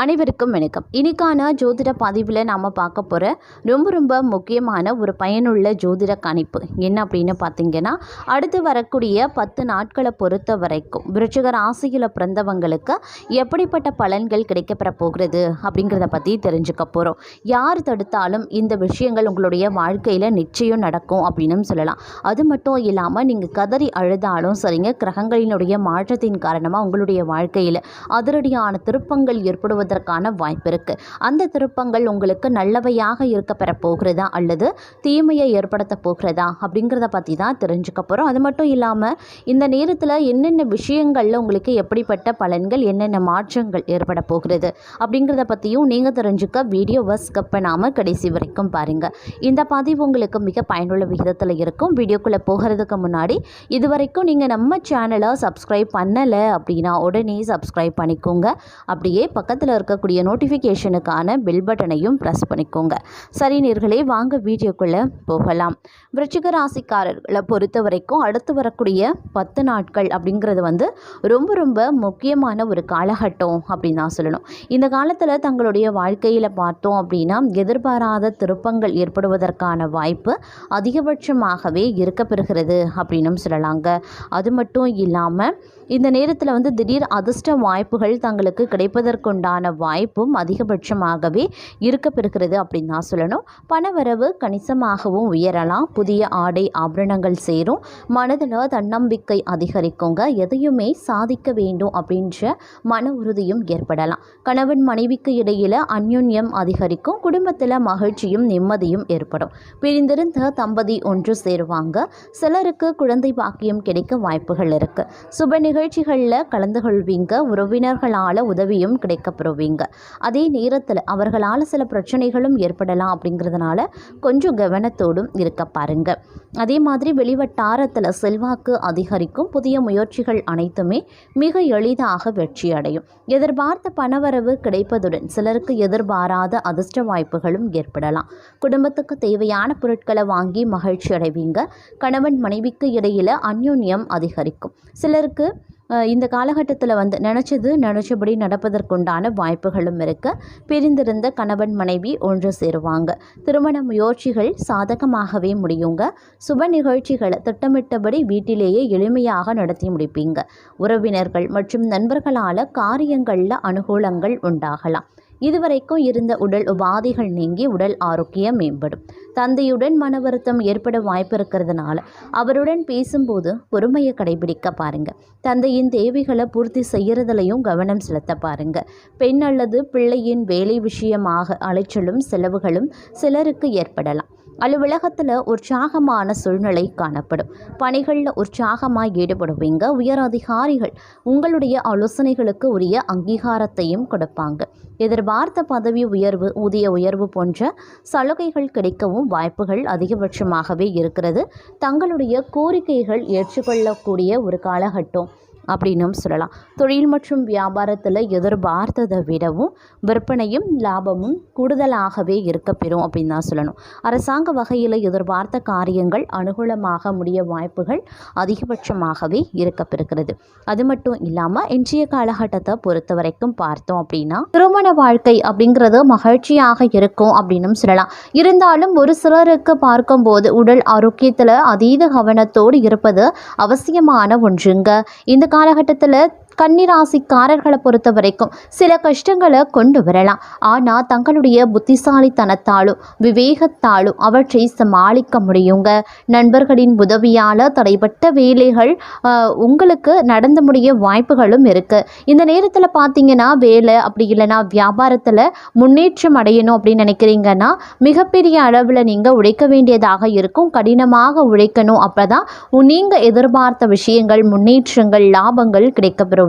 அனைவருக்கும் வணக்கம். இன்னைக்கான ஜோதிட பதிவில் நாம் பார்க்க போகிற ரொம்ப முக்கியமான ஒரு பயனுள்ள ஜோதிட கணிப்பு என்ன அப்படின்னு பார்த்தீங்கன்னா, அடுத்து வரக்கூடிய 10 நாட்களை பொறுத்த வரைக்கும் விருச்சிக ராசியில் பிறந்தவங்களுக்கு எப்படிப்பட்ட பலன்கள் கிடைக்கப்பெற போகிறது அப்படிங்கிறத பற்றி தெரிஞ்சுக்க போகிறோம். யார் தடுத்தாலும் இந்த விஷயங்கள் உங்களுடைய வாழ்க்கையில் நிச்சயம் நடக்கும் அப்படின்னு சொல்லலாம். அது மட்டும் இல்லாமல் நீங்கள் கதறி அழுதாலும் சரிங்க, கிரகங்களினுடைய மாற்றத்தின் காரணமாக உங்களுடைய வாழ்க்கையில் அதிரடியான திருப்பங்கள் ஏற்படுவது அதற்கான வாய்ப்பு இருக்கு. அந்த திருப்பங்கள் உங்களுக்கு நல்லவையாக இருக்க பெற போகிறதா அல்லது தீமையை ஏற்படுத்த போகிறதா அப்படிங்கிறத பற்றி தான் தெரிஞ்சுக்க போகிறோம். அது மட்டும் இல்லாமல் இந்த நேரத்தில் என்னென்ன விஷயங்களில் உங்களுக்கு எப்படிப்பட்ட பலன்கள் என்னென்ன மாற்றங்கள் ஏற்பட போகிறது அப்படிங்கிறத பற்றியும் நீங்கள் தெரிஞ்சுக்க வீடியோவை ஸ்கிப் பண்ணாமல் கடைசி வரைக்கும் பாருங்கள். இந்த பதிவு உங்களுக்கு மிக பயனுள்ள விகிதத்தில் இருக்கும். வீடியோக்குள்ளே போகிறதுக்கு முன்னாடி இதுவரைக்கும் நீங்கள் நம்ம சேனலை சப்ஸ்கிரைப் பண்ணலை அப்படின்னா உடனே சப்ஸ்கிரைப் பண்ணிக்கோங்க. அப்படியே பக்கத்தில் இருக்கக்கூடிய நோட்டிஃபிகேஷனுக்கான பெல் பட்டனையும் ப்ரெஸ் பண்ணிக்கோங்க. சரி நேயர்களே, வாங்க வீடியோக்குள்ளே போகலாம். விருச்சிக ராசிக்காரர்களை பொறுத்த வரைக்கும் அடுத்து வரக்கூடிய 10 நாட்கள் அப்படிங்கிறது ரொம்ப முக்கியமான ஒரு காலகட்டம் அப்படின்னு தான் சொல்லணும். இந்த காலத்தில் தங்களுடைய வாழ்க்கையில் பார்த்தோம் அப்படின்னா எதிர்பாராத திருப்பங்கள் ஏற்படுவதற்கான வாய்ப்பு அதிகபட்சமாகவே இருக்கப்பெறுகிறது அப்படின்னும் சொல்லலாங்க. அது மட்டும் இல்லாமல் இந்த நேரத்தில் திடீர் அதிர்ஷ்ட வாய்ப்புகள் தங்களுக்கு கிடைப்பதற்குண்டான வாய்ப்பும் அதிகபட்சமாகவே இருக்கப்பெறுகிறது அப்படின்னு தான் சொல்லணும். பணவரவு கணிசமாகவும் உயரலாம். புதிய ஆடை ஆபரணங்கள் சேரும். மனதில் தன்னம்பிக்கை அதிகரிக்குங்க. எதையுமே சாதிக்க வேண்டும் அப்படின்ற மன உறுதியும் ஏற்படலாம். கணவன் மனைவிக்கு இடையில் அந்யோன்யம் அதிகரிக்கும். குடும்பத்தில் மகிழ்ச்சியும் நிம்மதியும் ஏற்படும். பிரிந்திருந்த தம்பதி ஒன்று சேருவாங்க. சிலருக்கு குழந்தை பாக்கியம் கிடைக்க வாய்ப்புகள் இருக்கு. சுப நிகழ்ச்சிகளில் கலந்து கொள்வீங்க. உறவினர்களால் உதவியும் கிடைக்கப்பெறுவீங்க. அதே நேரத்தில் அவர்களால் சில பிரச்சனைகளும் ஏற்படலாம். அப்படிங்கிறதுனால கொஞ்சம் கவனத்தோடும் இருக்க பாருங்க. அதே மாதிரி வெளிவட்டாரத்தில் செல்வாக்கு அதிகரிக்கும். புதிய முயற்சிகள் அனைத்துமே மிக எளிதாக வெற்றி அடையும். எதிர்பார்த்த பணவரவு கிடைப்பதுடன் சிலருக்கு எதிர்பாராத அதிர்ஷ்ட வாய்ப்புகளும் ஏற்படலாம். குடும்பத்துக்கு தேவையான பொருட்களை வாங்கி மகிழ்ச்சி அடைவீங்க. கணவன் மனைவிக்கு இடையில் அந்யோன்யம் அதிகரிக்கும். சிலருக்கு இந்த காலகட்டத்தில் நினச்சபடி நடப்பதற்குண்டான வாய்ப்புகளும் இருக்கு. பிரிந்திருந்த கணவன் மனைவி ஒன்று சேருவாங்க. திருமண முயற்சிகள் சாதகமாகவே முடியுங்க. சுப நிகழ்ச்சிகளை திட்டமிட்டபடி வீட்டிலேயே எளிமையாக நடத்தி முடிப்பீங்க. உறவினர்கள் மற்றும் நண்பர்களால் காரியங்களில் அனுகூலங்கள் உண்டாகலாம். இதுவரைக்கும் இருந்த உடல் உபாதைகள் நீங்கி உடல் ஆரோக்கியம் மேம்படும். தந்தையுடன் மன வருத்தம் ஏற்பட வாய்ப்பு இருக்கிறதுனால அவருடன் பேசும்போது பொறுமையை கடைபிடிக்க பாருங்க. தந்தையின் தேவைகளை பூர்த்தி செய்யறதுலையும் கவனம் செலுத்த பாருங்க. பெண் அல்லது பிள்ளையின் வேலை விஷயமாக அலைச்சலும் செலவுகளும் சிலருக்கு ஏற்படலாம். அலுவலகத்தில் உற்சாகமான சூழ்நிலை காணப்படும். பணிகளில் உற்சாகமாக ஈடுபடுவீங்க. உயர் அதிகாரிகள் உங்களுடைய ஆலோசனைகளுக்கு உரிய அங்கீகாரத்தையும் கொடுப்பாங்க. எதிர்பார்த்த பதவி உயர்வு, ஊதிய உயர்வு போன்ற சலுகைகள் கிடைக்கவும் வாய்ப்புகள் அதிகபட்சமாகவே இருக்கிறது. தங்களுடைய கோரிக்கைகள் ஏற்றுக்கொள்ளக்கூடிய ஒரு காலகட்டம் அப்படின்னும் சொல்லலாம். தொழில் மற்றும் வியாபாரத்தில் எதிர்பார்த்ததை விடவும் விற்பனையும் லாபமும் கூடுதலாகவே இருக்கப்பெறும் அப்படின்னு தான் சொல்லணும். அரசாங்க வகையில் எதிர்பார்த்த காரியங்கள் அனுகூலமாக முடிய வாய்ப்புகள் அதிகபட்சமாகவே இருக்கப்பெறுகிறது. அது மட்டும் இல்லாமல் இன்றைய காலகட்டத்தை பொறுத்த வரைக்கும் பார்த்தோம் அப்படின்னா திருமண வாழ்க்கை அப்படிங்கிறது மகிழ்ச்சியாக இருக்கும் அப்படின்னும் சொல்லலாம். இருந்தாலும் ஒரு சிலருக்கு பார்க்கும்போது உடல் ஆரோக்கியத்தில் அதீத கவனத்தோடு இருப்பது அவசியமான ஒன்றுங்க. இந்த காலகட்டத்தில் கன்னிராசிக்காரர்களை பொறுத்த வரைக்கும் சில கஷ்டங்களை கொண்டு வரலாம். ஆனால் தங்களுடைய புத்திசாலித்தனத்தாலும் விவேகத்தாலும் அவற்றை சமாளிக்க முடியுங்க. நண்பர்களின் உதவியால் தடைப்பட்ட வேலைகள் உங்களுக்கு நடந்து முடிய வாய்ப்புகளும் இருக்குது. இந்த நேரத்தில் பார்த்தீங்கன்னா வேலை அப்படி இல்லைன்னா வியாபாரத்தில் முன்னேற்றம் அடையணும் அப்படின்னு நினைக்கிறீங்கன்னா மிகப்பெரிய அளவில் நீங்கள் உழைக்க வேண்டியதாக இருக்கும். கடினமாக உழைக்கணும். அப்போ தான் நீங்கள் எதிர்பார்த்த விஷயங்கள், முன்னேற்றங்கள், லாபங்கள் கிடைக்கப்பெறும்.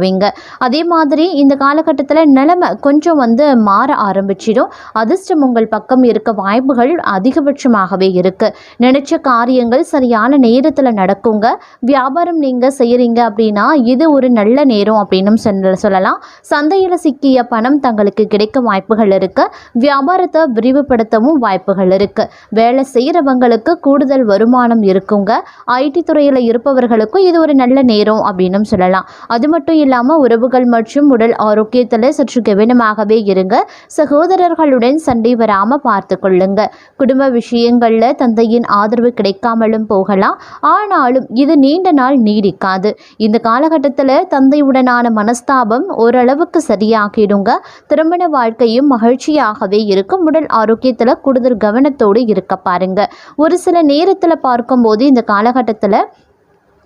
அதே மாதிரி இந்த காலகட்டத்தில் நிலைமை கொஞ்சம் மாற ஆரம்பிச்சிடும். அதிர்ஷ்டம் உங்கள் பக்கம் இருக்க வாய்ப்புகள் அதிகபட்சமாகவே இருக்கு. நினைச்ச காரியங்கள் சரியான நேரத்தில் நடக்குங்க. வியாபாரம் நீங்க செய்யறீங்க அப்படின்னா இது ஒரு நல்ல நேரம் அப்படின்னு சொல்லலாம். சந்தையில் சிக்கிய பணம் தங்களுக்கு கிடைக்க வாய்ப்புகள் இருக்கு. வியாபாரத்தை விரிவுபடுத்தவும் வாய்ப்புகள் இருக்கு. வேலை செய்யறவங்களுக்கு கூடுதல் வருமானம் இருக்குங்க. ஐடி துறையில் இருப்பவர்களுக்கும் இது ஒரு நல்ல நேரம் அப்படின்னு சொல்லலாம். அது மட்டும் தேவையில்லாமல் உறவுகள் மற்றும் உடல் ஆரோக்கியத்தில் சற்று கவனமாகவே இருங்க. சகோதரர்களுடன் சண்டை வராமல் பார்த்து கொள்ளுங்க. குடும்ப விஷயங்களில் தந்தையின் ஆதரவு கிடைக்காமலும் போகலாம். ஆனாலும் இது நீண்ட நாள் நீடிக்காது. இந்த காலகட்டத்தில் தந்தையுடனான மனஸ்தாபம் ஓரளவுக்கு சரியாகிடுங்க. திருமண வாழ்க்கையும் மகிழ்ச்சியாகவே இருக்கும். உடல் ஆரோக்கியத்தில் கூடுதல் கவனத்தோடு இருக்க பாருங்க. ஒரு சில நேரத்தில் பார்க்கும்போது இந்த காலகட்டத்தில்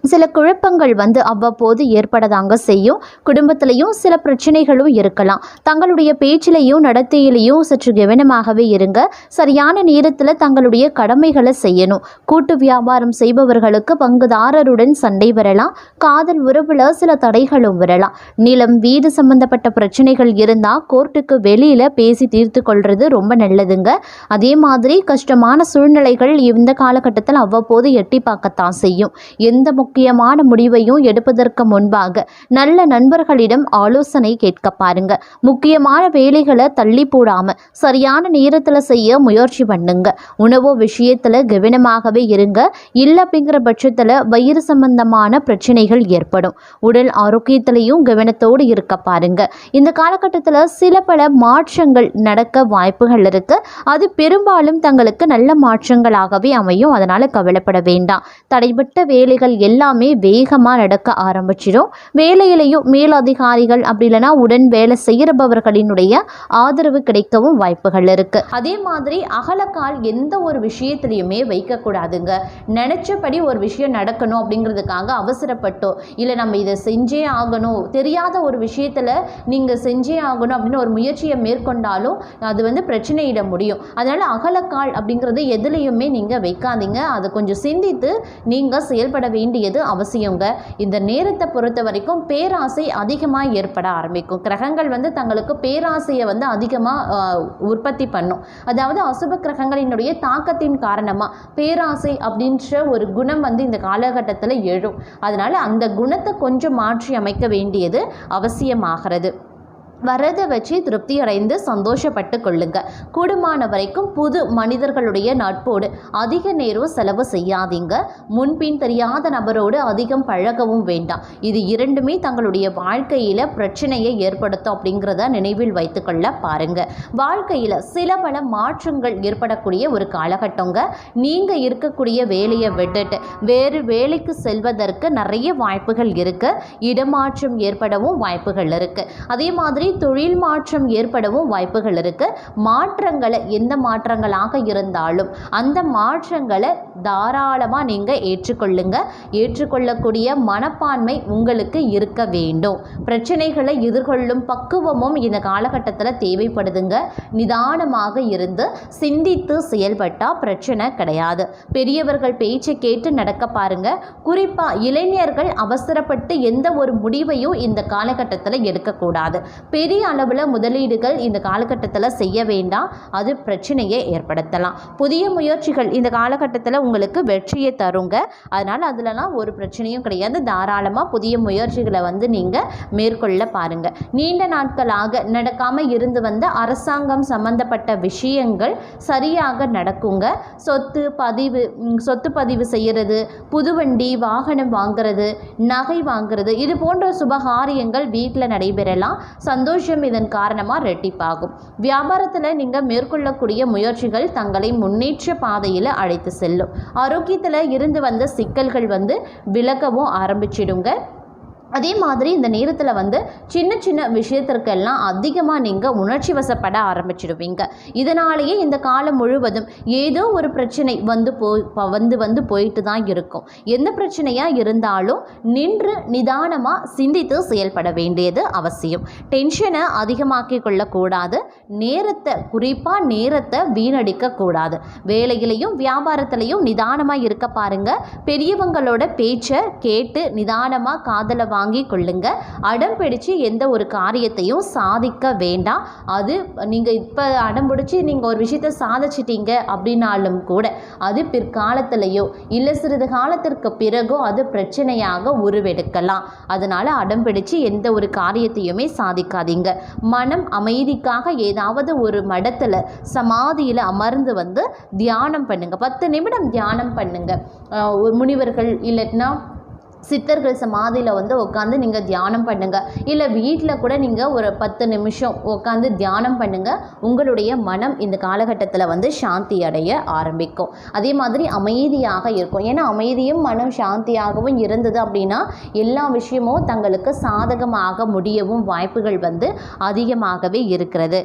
சில குழப்பங்கள் அவ்வப்போது ஏற்படதாங்க செய்யும். குடும்பத்திலையும் சில பிரச்சனைகளும் இருக்கலாம். தங்களுடைய பேச்சிலையும் நடத்தையிலையும் சற்று கவனமாகவே இருங்க. சரியான நேரத்தில் தங்களுடைய கடமைகளை செய்யணும். கூட்டு வியாபாரம் செய்பவர்களுக்கு பங்குதாரருடன் சண்டை வரலாம். காதல் உறவுல சில தடைகளும் வரலாம். நிலம் வீடு சம்பந்தப்பட்ட பிரச்சனைகள் இருந்தால் கோர்ட்டுக்கு வெளியில் பேசி தீர்த்து கொள்வது ரொம்ப நல்லதுங்க. அதே மாதிரி கஷ்டமான சூழ்நிலைகள் இந்த காலகட்டத்தில் அவ்வப்போது எட்டி பார்க்கத்தான் செய்யும். எந்த முக்கியமான முடிவையும் எடுப்பதற்கு முன்பாக நல்ல நண்பர்களிடம் ஆலோசனை கேட்க பாருங்க. முக்கியமான வேலைகளை தள்ளி போடாம சரியான நேரத்தில் செய்ய முயற்சி பண்ணுங்க. உணவு விஷயத்துல கவனமாகவே இருங்க. இல்லை அப்படிங்கிற பட்சத்தில் வயிறு சம்பந்தமான பிரச்சனைகள் ஏற்படும். உடல் ஆரோக்கியத்திலையும் கவனத்தோடு இருக்க பாருங்க. இந்த காலகட்டத்தில் சில பல மாற்றங்கள் நடக்க வாய்ப்புகள் இருக்கு. அது பெரும்பாலும் தங்களுக்கு நல்ல மாற்றங்களாகவே அமையும். அதனால கவலைப்பட வேண்டாம். தடைபட்ட வேலைகள் எல்லாமே வேகமாக நடக்க ஆரம்பிச்சிடும். வேலையிலையும் மேலதிகாரிகள் அப்படி இல்லைன்னா உடன் வேலை செய்கிறவர்களினுடைய ஆதரவு கிடைக்கவும் வாய்ப்புகள் இருக்கு. அதே மாதிரி அகலக்கால் எந்த ஒரு விஷயத்திலையுமே வைக்கக்கூடாதுங்க. நினைச்சபடி ஒரு விஷயம் நடக்கணும் அப்படிங்கிறதுக்காக அவசரப்பட்டோ இல்லை நம்ம இதை செஞ்சே ஆகணும், தெரியாத ஒரு விஷயத்தில் நீங்கள் செஞ்சே ஆகணும் அப்படின்னு ஒரு முயற்சியை மேற்கொண்டாலும் அது பிரச்சனையிட முடியும். அதனால அகலக்கால் அப்படிங்கிறது எதுலையுமே நீங்கள் வைக்காதீங்க. அதை கொஞ்சம் சிந்தித்து நீங்கள் செயல்பட வேண்டியது அவசியங்க. இந்த நேரத்தை பொறுத்த வரைக்கும் பேராசை அதிகமாக ஏற்பட ஆரம்பிக்கும். கிரகங்கள் தங்களுக்கு பேராசையை அதிகமாக உற்பத்தி பண்ணும். அதாவது அசுப கிரகங்களினுடைய தாக்கத்தின் காரணமாக பேராசை அப்படின்ற ஒரு குணம் இந்த காலகட்டத்தில் எழும். அதனால அந்த குணத்தை கொஞ்சம் மாற்றி அமைக்க வேண்டியது அவசியமாகிறது. வரதை வச்சு திருப்தி அடைந்து சந்தோஷப்பட்டு கொள்ளுங்க. கூடுமான வரைக்கும் புது மனிதர்களுடைய நட்போடு அதிக நேரம் செலவு செய்யாதீங்க. முன்பின் தெரியாத நபரோடு அதிகம் பழகவும் வேண்டாம். இது இரண்டுமே தங்களுடைய வாழ்க்கையில் பிரச்சனையை ஏற்படுத்தும் அப்படிங்கிறத நினைவில் வைத்துக்கொள்ள பாருங்க. வாழ்க்கையில் சில பல மாற்றங்கள் ஏற்படக்கூடிய ஒரு காலகட்டங்க. நீங்கள் இருக்கக்கூடிய வேலையை விட்டுட்டு வேறு வேலைக்கு செல்வதற்கு நிறைய வாய்ப்புகள் இருக்கு. இடமாற்றம் ஏற்படவும் வாய்ப்புகள் இருக்கு. அதே மாதிரி தொழில் மாற்றம் ஏற்படவும் வாய்ப்புகள் இருக்கு. மாற்றங்களை எந்த மாற்றங்களாக இருந்தாலும் அந்த மாற்றங்களை தாராளமாக நீங்கள் ஏற்றுக்கொள்ளுங்க. ஏற்றுக்கொள்ளக்கூடிய மனப்பான்மை உங்களுக்கு இருக்க வேண்டும். பிரச்சனைகளை எதிர்கொள்ளும் பக்குவமும் இந்த காலகட்டத்தில் தேவைப்படுதுங்க. நிதானமாக இருந்து சிந்தித்து செயல்பட்டால் பிரச்சனை கிடையாது. பெரியவர்கள் பேச்சை கேட்டு நடக்க பாருங்க. குறிப்பாக இளைஞர்கள் அவசரப்பட்டு எந்த ஒரு முடிவையும் இந்த காலகட்டத்தில் எடுக்கக்கூடாது. பெரிய அளவில் முதலீடுகள் இந்த காலகட்டத்தில் செய்ய வேண்டாம். அது பிரச்சனையை ஏற்படுத்தலாம். புதிய முயற்சிகள் இந்த காலகட்டத்தில் உங்களுக்கு வெற்றியை தருங்க. அதனால் அதிலலாம் ஒரு பிரச்சனையும் கிடையாது. தாராளமாக புதிய முயற்சிகளை நீங்கள் மேற்கொள்ள பாருங்கள். நீண்ட நாட்களாக நடக்காமல் இருந்து வந்த அரசாங்கம் சம்பந்தப்பட்ட விஷயங்கள் சரியாக நடக்குங்க. சொத்து பதிவு செய்கிறது, புதுவண்டி வாகனம் வாங்கிறது, நகை வாங்கிறது, இது போன்ற சுபகாரியங்கள் வீட்டில் நடைபெறலாம். சந்தோஷம் இதன் காரணமாக ரெட்டிப்பாகும். வியாபாரத்தில் நீங்கள் மேற்கொள்ளக்கூடிய முயற்சிகள் தங்களை முன்னேற்ற பாதையில் அழைத்து செல்லும். ஆரோக்கியத்தில் இருந்து வந்த சிக்கல்கள் விலகவும் ஆரம்பிச்சிடுங்க. அதே மாதிரி இந்த நேரத்தில் சின்ன சின்ன விஷயத்திற்கெல்லாம் அதிகமாக நீங்கள் உணர்ச்சி வசப்பட ஆரம்பிச்சிடுவீங்க. இதனாலேயே இந்த காலம் முழுவதும் ஏதோ ஒரு பிரச்சனை போயிட்டு தான் இருக்கும். எந்த பிரச்சனையாக இருந்தாலும் நின்று நிதானமாக சிந்தித்து செயல்பட வேண்டியது அவசியம். டென்ஷனை அதிகமாக்கி கொள்ளக்கூடாது. குறிப்பாக நேரத்தை வீணடிக்கக்கூடாது. வேலையிலையும் வியாபாரத்திலையும் நிதானமாக இருக்க பாருங்க. பெரியவங்களோட பேச்சை கேட்டு நிதானமாக காதலை வாங்கி கொள்ளுங்க. அடம் பிடிச்சு எந்த ஒரு காரியத்தையும் சாதிக்க வேண்டாம். அது நீங்கள் இப்போ அடம் பிடிச்சி நீங்கள் ஒரு விஷயத்தை சாதிச்சிட்டீங்க அப்படின்னாலும் கூட அது பிற்காலத்திலேயோ இல்லை சிறிது காலத்திற்கு பிறகோ அது பிரச்சனையாக உருவெடுக்கலாம். அதனால் அடம் பிடிச்சு எந்த ஒரு காரியத்தையுமே சாதிக்காதீங்க. மனம் அமைதிக்காக ஏதாவது ஒரு மடத்தில் சமாதியில் அமர்ந்து தியானம் பண்ணுங்க. 10 நிமிடம் தியானம் பண்ணுங்க. முனிவர்கள் இல்லைன்னா சித்தர்கள் சமாதியில் வந்து உட்காந்து நீங்கள் தியானம் பண்ணுங்கள். இல்லை வீட்டில் கூட நீங்கள் ஒரு 10 நிமிஷம் உட்காந்து தியானம் பண்ணுங்கள். உங்களுடைய மனம் இந்த காலகட்டத்தில் வந்து சாந்தி அடைய ஆரம்பிக்கும். அதே மாதிரி அமைதியாக இருக்கும். ஏன்னா அமைதியும் மனம் சாந்தியாகவும் இருந்தது அப்படின்னா எல்லா விஷயமும் தங்களுக்கு சாதகமாக முடியவும் வாய்ப்புகள் வந்து அதிகமாகவே இருக்கிறது.